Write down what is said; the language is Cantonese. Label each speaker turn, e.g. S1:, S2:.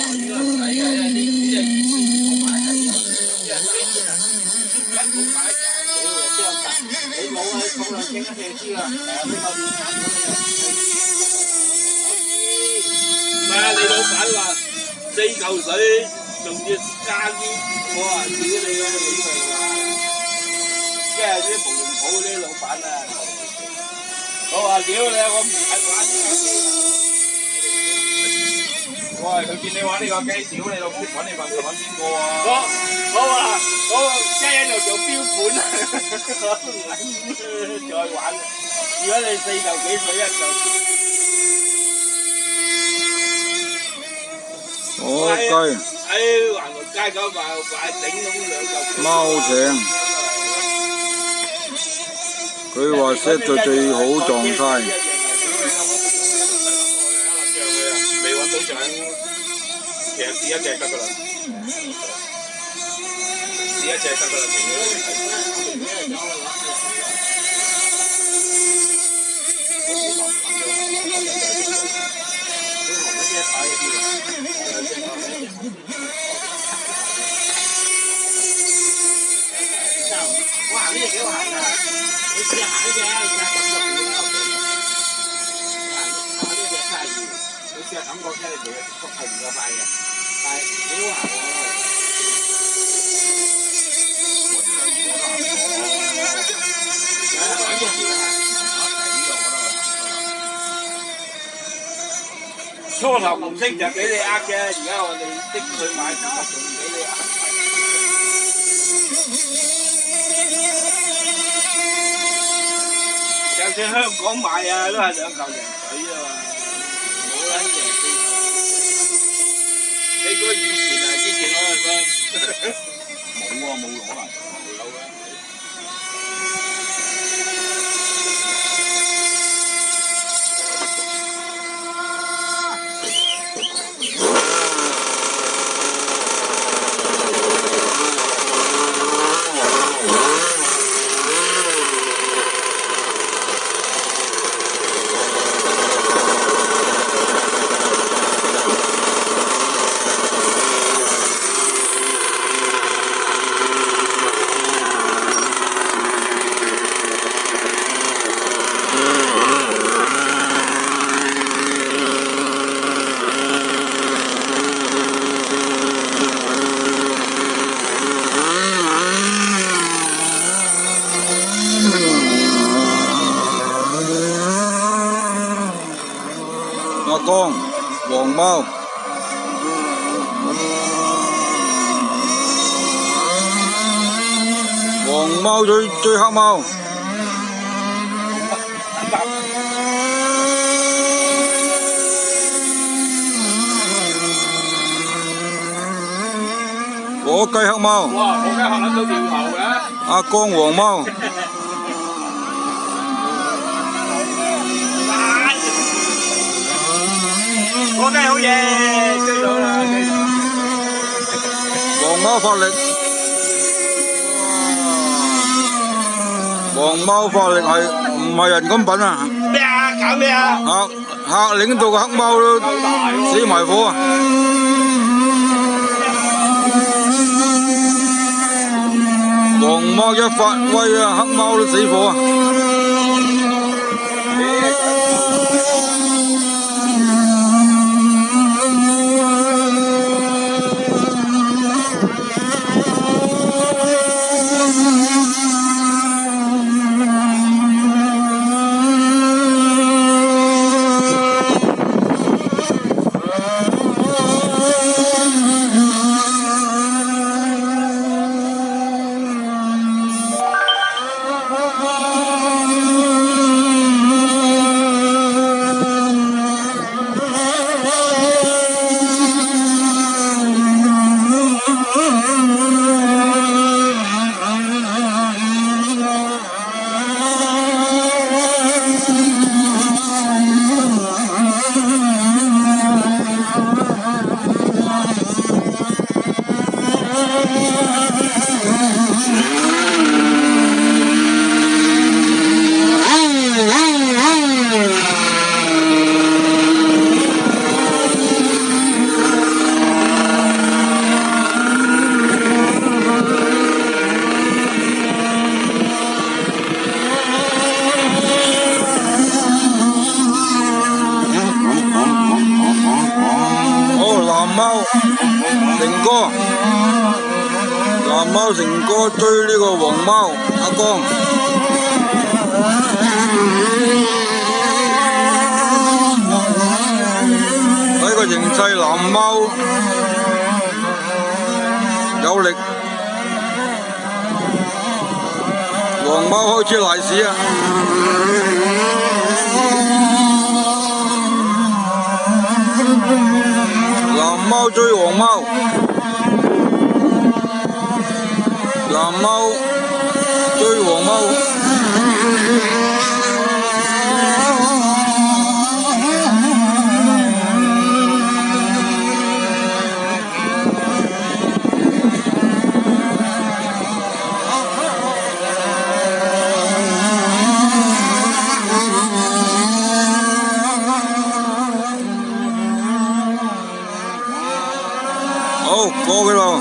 S1: 唔係啊，你老闆話4嚿水仲要加啲，我話屌你啦，你以為話，即係啲縫紉鋪啲老闆啊，我話屌你，我唔係玩呢個機。我係佢見你玩呢個機，屌你老母，揾你問就揾邊個啊？我話我一喺度做標本啊，我唔撚再玩。如果你4嚿幾水一嚿。
S2: 我雞
S1: 喺環龍街嗰買整咁2嚿。
S2: 貓艇，佢話 set 到最好狀態。
S1: 未揾到獎，其實試一隻得㗎啦，試一隻得㗎啦，哇！呢隻幾好行㗎，你試下行呢隻，你試下感覺點啊？行呢隻72，你試下感覺啫，你速係唔夠快嘅，但係幾好行喎。初頭唔識就俾你呃嘅，而家我哋識佢買就唔俾你呃。就算香港買啊，都係2嚿人水啫嘛，冇撚贏4嚿。你估以前啊？之前攞去冇喎，冇攞嚟，冇有嘅。
S2: 阿江，黃貓，黃貓追黑貓。火雞黑貓。
S1: 哇！火雞學撚到掉頭嘅。
S2: 阿江黃貓。
S1: 火雞好嘢，追到啦！
S2: 黃貓發力。黃貓發力係唔係人咁品啊？
S1: 咩啊？搞咩啊？
S2: 嚇領到個黑貓都死埋火啊！黃貓一發威啊，黑貓都死火啊！貓成哥，藍貓成哥追呢個黃貓阿江。睇個形勢，藍貓有力，黃貓開始賴屎啊！藍貓追黃貓，藍貓追黃貓。好，過去咯。